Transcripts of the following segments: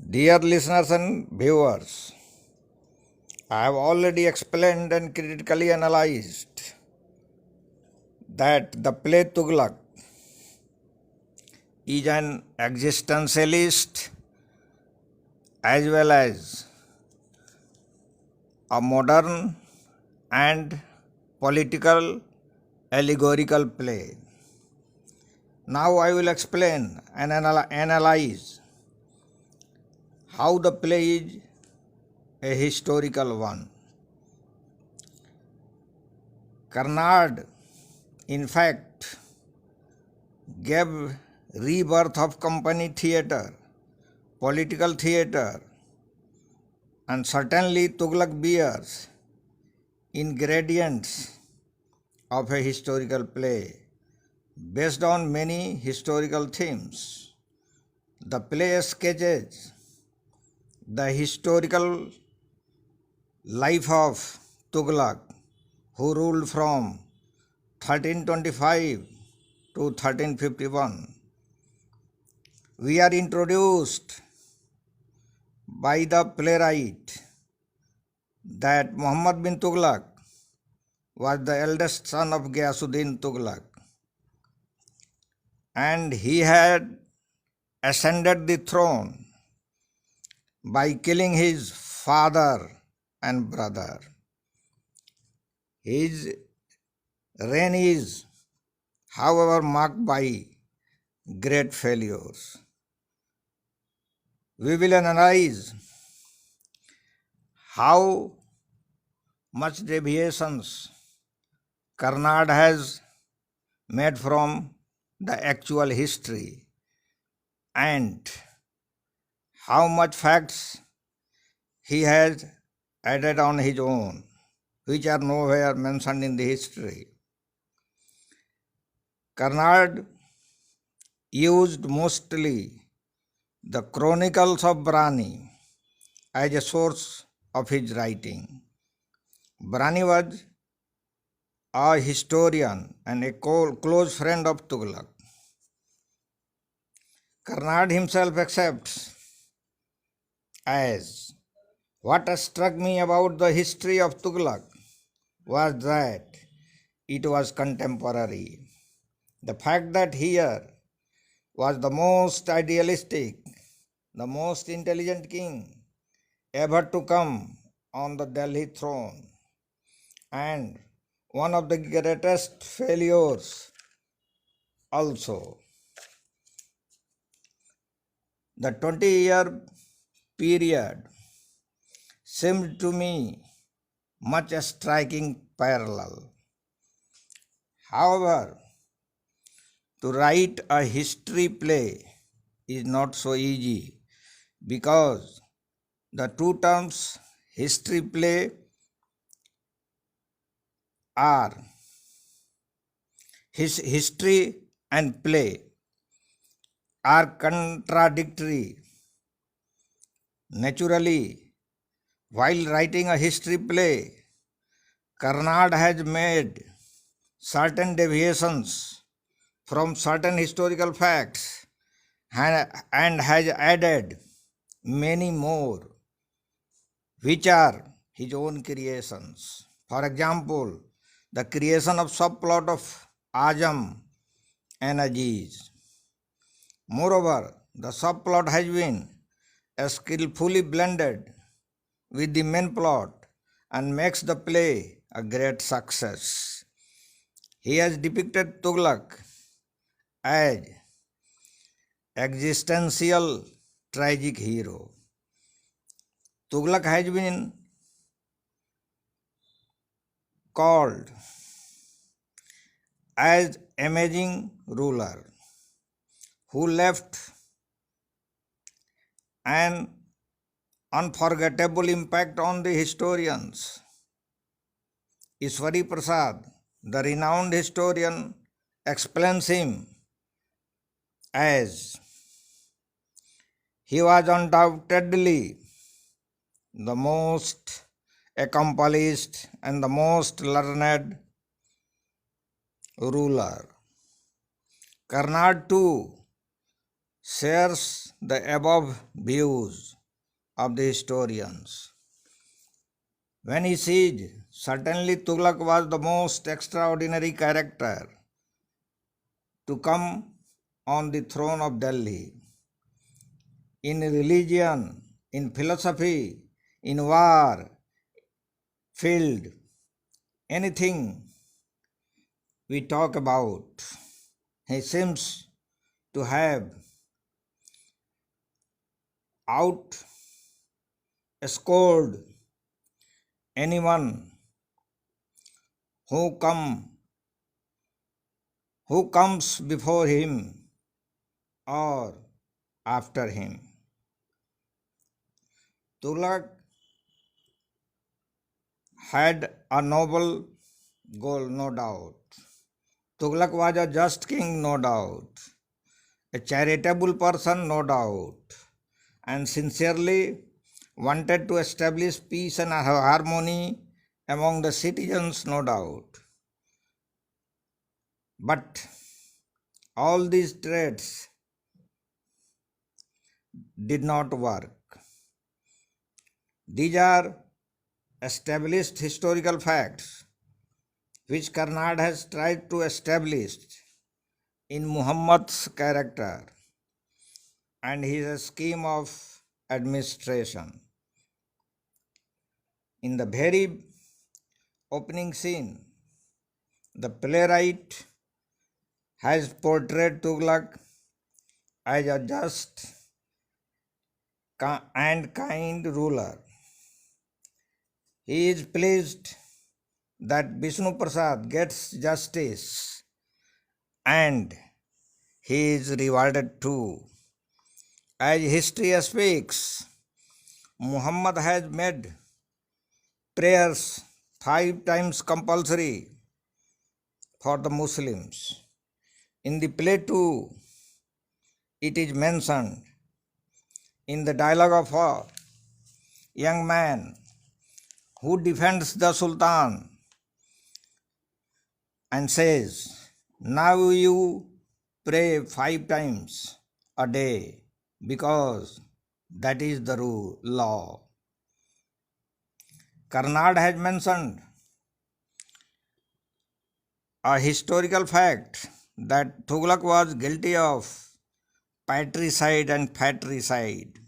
Dear listeners and viewers, I have already explained and critically analyzed that the play Tughlaq is an existentialist as well as a modern and political allegorical play. Now I will explain and analyze how the play is a historical one. Karnad, in fact, gave rebirth of company theatre, political theatre, and certainly Tughlaq bears ingredients of a historical play based on many historical themes. The play sketches the historical life of Tughlaq, who ruled from 1325 to 1351. We are introduced by the playwright that Muhammad bin Tughlaq was the eldest son of Ghiyasuddin Tughlaq, and he had ascended the throne by killing his father and brother. His reign is, however, marked by great failures. We will analyze how much deviations Karnad has made from the actual history and how much facts he has added on his own, which are nowhere mentioned in the history. Karnad used mostly the chronicles of Brani as a source of his writing. Brani was a historian and a close friend of Tughlaq. Karnad himself accepts as what struck me about the history of Tughlaq was that it was contemporary. The fact that here was the most idealistic, the most intelligent king ever to come on the Delhi throne, and one of the greatest failures also. The 20-year period seemed to me much a striking parallel. However, to write a history play is not so easy because the two terms history play are history and play are contradictory. Naturally, while writing a history play, Karnad has made certain deviations from certain historical facts and has added many more, which are his own creations. For example, the creation of subplot of Ajam and Aziz. Moreover, the subplot has been skillfully blended with the main plot and makes the play a great success. He has depicted Tughlaq as existential tragic hero. Tughlaq has been called as amazing ruler who left an unforgettable impact on the historians. Ishwari Prasad, the renowned historian, explains him as he was undoubtedly the most accomplished and the most learned ruler. Karnad too shares the above views of the historians. When he said, certainly Tughlaq was the most extraordinary character to come on the throne of Delhi. In religion, in philosophy, in war, field, anything we talk about, he seems to have outscored anyone who comes before him or after him. Tughlaq had a noble goal, no doubt. Tughlaq was a just king, no doubt. A charitable person, no doubt. And sincerely wanted to establish peace and harmony among the citizens, no doubt. But all these traits did not work. These are established historical facts which Karnad has tried to establish in Muhammad's character and his scheme of administration. In the very opening scene, the playwright has portrayed Tughlaq as a just and kind ruler. He is pleased that Vishnu Prasad gets justice and he is rewarded too. As history speaks, Muhammad has made prayers 5 times compulsory for the Muslims. In the play too, it is mentioned in the dialogue of a young man who defends the Sultan and says, now you pray 5 times a day because that is the law. Karnad has mentioned a historical fact that Tughlaq was guilty of patricide and fratricide.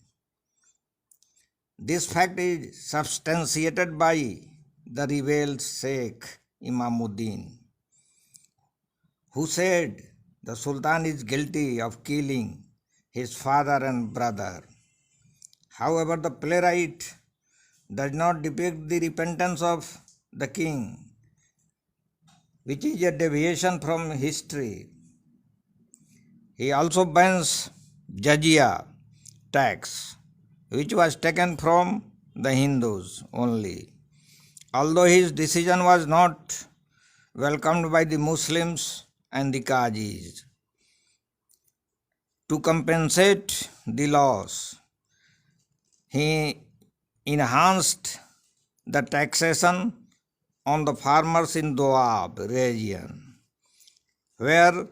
This fact is substantiated by the revealed Sheikh Imamuddin, who said the Sultan is guilty of killing his father and brother. However, the playwright does not depict the repentance of the king, which is a deviation from history. He also bans jizya tax, which was taken from the Hindus only. Although his decision was not welcomed by the Muslims and the Qazis. To compensate the loss, he enhanced the taxation on the farmers in Doab region, where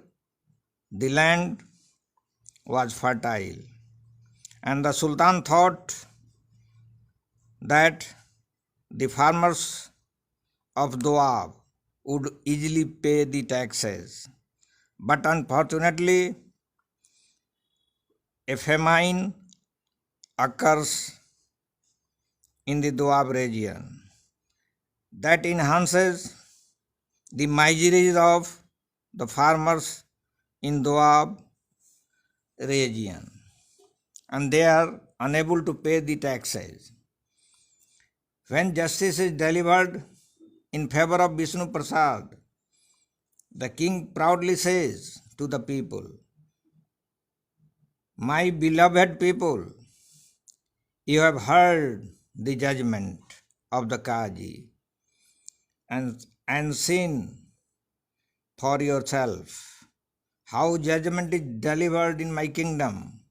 the land was fertile, and the Sultan thought that the farmers of Doab would easily pay the taxes. But unfortunately, a famine occurs in the Doab region that enhances the miseries of the farmers in Doab region, and they are unable to pay the taxes. When justice is delivered in favor of Vishnu Prasad, the king proudly says to the people, my beloved people, you have heard the judgment of the Qazi and seen for yourself how judgment is delivered in my kingdom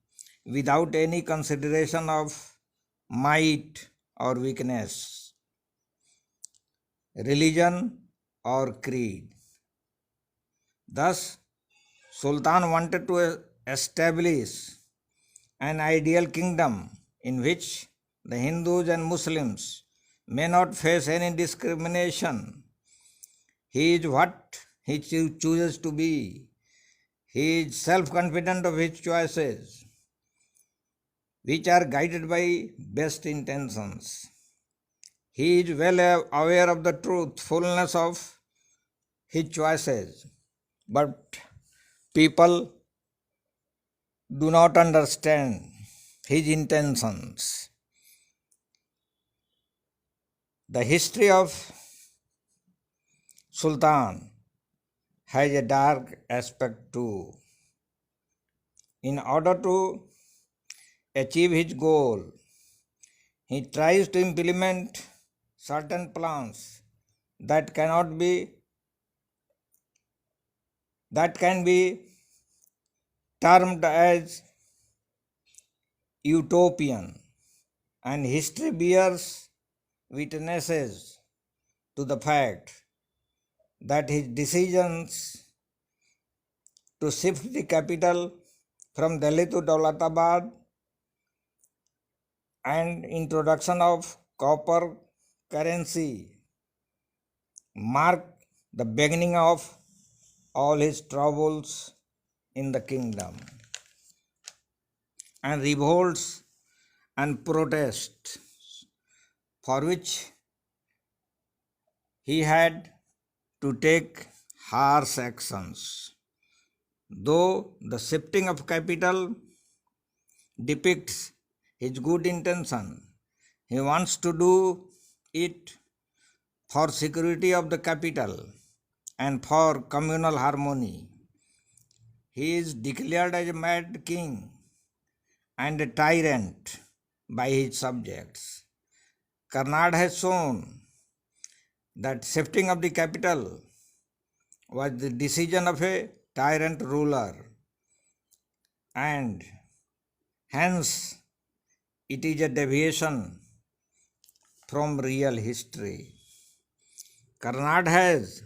without any consideration of might or weakness, religion or creed. Thus, Sultan wanted to establish an ideal kingdom in which the Hindus and Muslims may not face any discrimination. He is what he chooses to be. He is self confident of his choices, which are guided by best intentions. He is well aware of the truthfulness of his choices, but people do not understand his intentions. The history of Sultan has a dark aspect too. In order to achieve his goal, he tries to implement certain plans that can be termed as utopian, and history bears witnesses to the fact that his decisions to shift the capital from Delhi to Daulatabad and introduction of copper currency mark the beginning of all his troubles in the kingdom, and revolts and protests for which he had to take harsh actions. Though the shifting of capital depicts his good intention, he wants to do it for security of the capital and for communal harmony. He is declared as a mad king and a tyrant by his subjects. Karnad has shown that shifting of the capital was the decision of a tyrant ruler, and hence it is a deviation from real history. Karnad has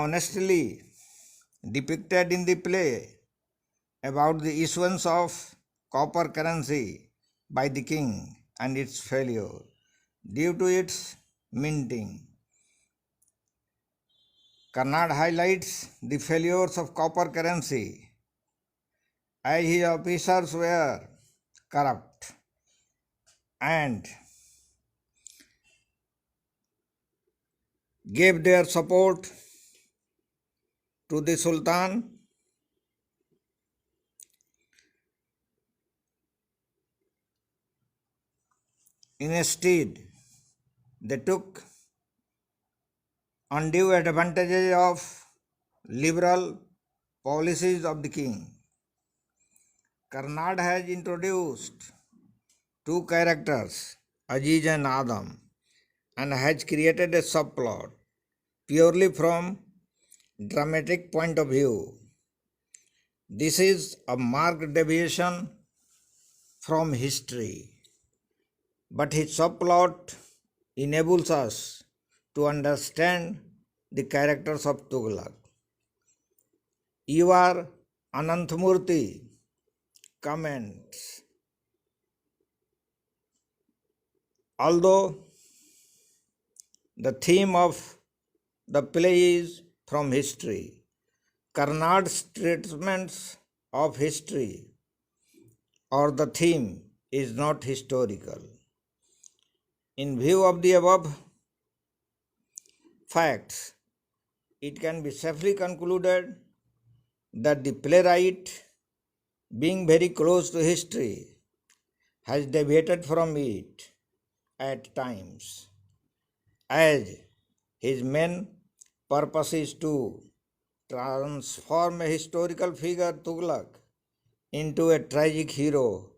honestly depicted in the play about the issuance of copper currency by the king and its failure due to its minting. Karnad highlights the failures of copper currency as his officers were corrupt and gave their support to the Sultan. Instead, they took undue advantage of liberal policies of the king. Karnad has introduced two characters, Aziz and Adam, and has created a subplot purely from dramatic point of view. This is a marked deviation from history, but his subplot enables us to understand the characters of Tughlaq. You are Ananthamurti comments. Although the theme of the play is from history, Karnad's treatments of history or the theme is not historical. In view of the above facts, it can be safely concluded that the playwright, being very close to history, has deviated from it at times, as his main purpose is to transform a historical figure Tughlaq into a tragic hero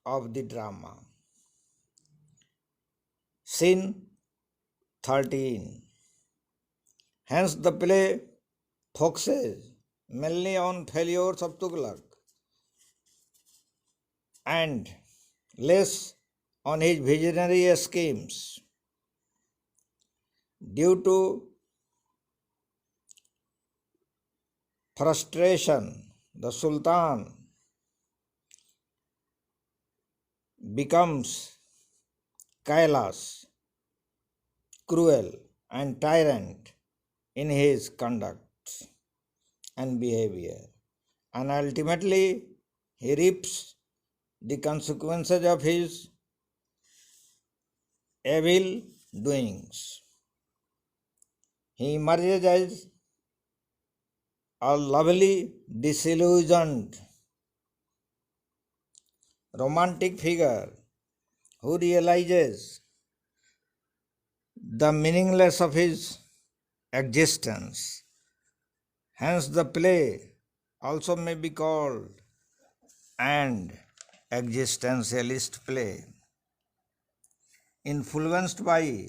of the drama. Scene 13. Hence the play focuses mainly on failures of Tughlaq and less on his visionary schemes. Due to frustration, the Sultan becomes Kailas, cruel and tyrant in his conduct and behavior, and ultimately he reaps the consequences of his evil doings. He emerges as a lovely, disillusioned, romantic figure who realizes the meaninglessness of his existence. Hence, the play also may be called an existentialist play. Influenced by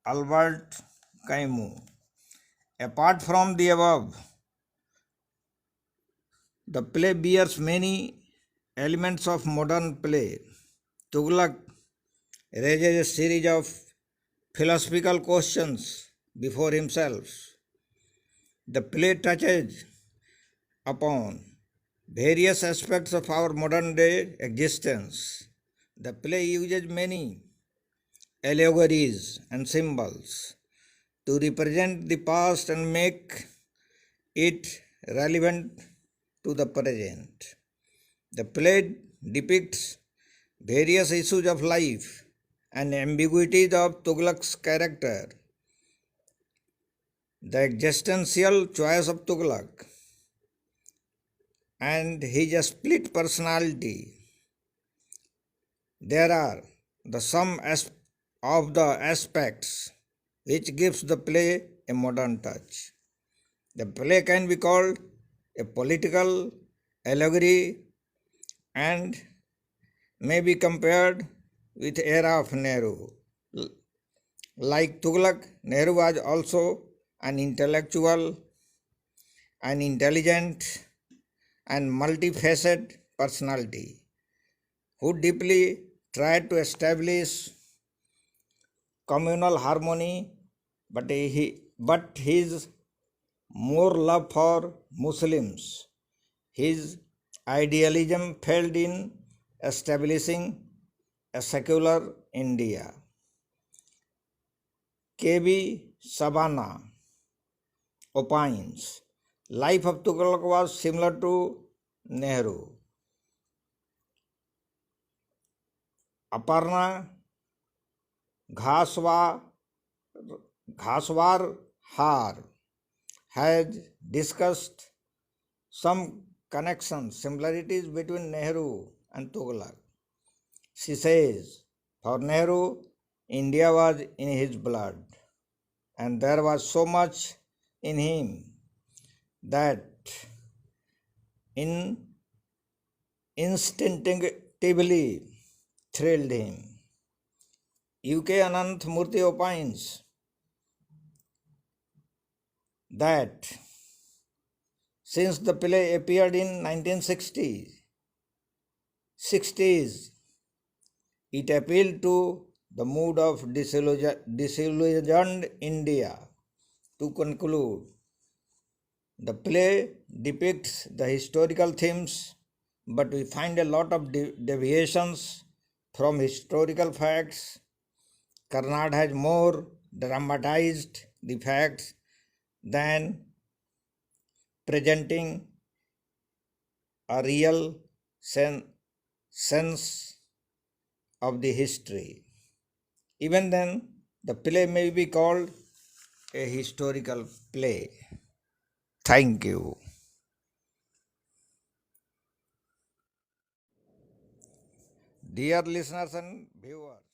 Albert Camus. Apart from the above, the play bears many elements of modern play. Tughlaq raises a series of philosophical questions before himself. The play touches upon various aspects of our modern day existence. The play uses many allegories and symbols to represent the past and make it relevant to the present. The play depicts various issues of life and ambiguities of Tughlaq's character. The existential choice of Tughlaq and his split personality. There are the sum of the aspects which gives the play a modern touch. The play can be called a political allegory and may be compared with the era of Nehru. Like Tughlaq, Nehru was also an intellectual, an intelligent and multifaceted personality who deeply tried to establish communal harmony, but his more love for Muslims, his idealism failed in establishing a secular India. K.B. Sabana opines, life of Tughlaq was similar to Nehru. Aparna Ghaswar Har has discussed some connections, similarities between Nehru and Tughlaq. She says, for Nehru, India was in his blood, and there was so much in him that instinctively thrilled him. U.K. Anant Murthy opines that since the play appeared in 1960s, it appealed to the mood of disillusioned India. To conclude, the play depicts the historical themes, but we find a lot of deviations from historical facts. Karnad has more dramatized the facts than presenting a real sense of the history. Even then, the play may be called a historical play. Thank you. Dear listeners and viewers,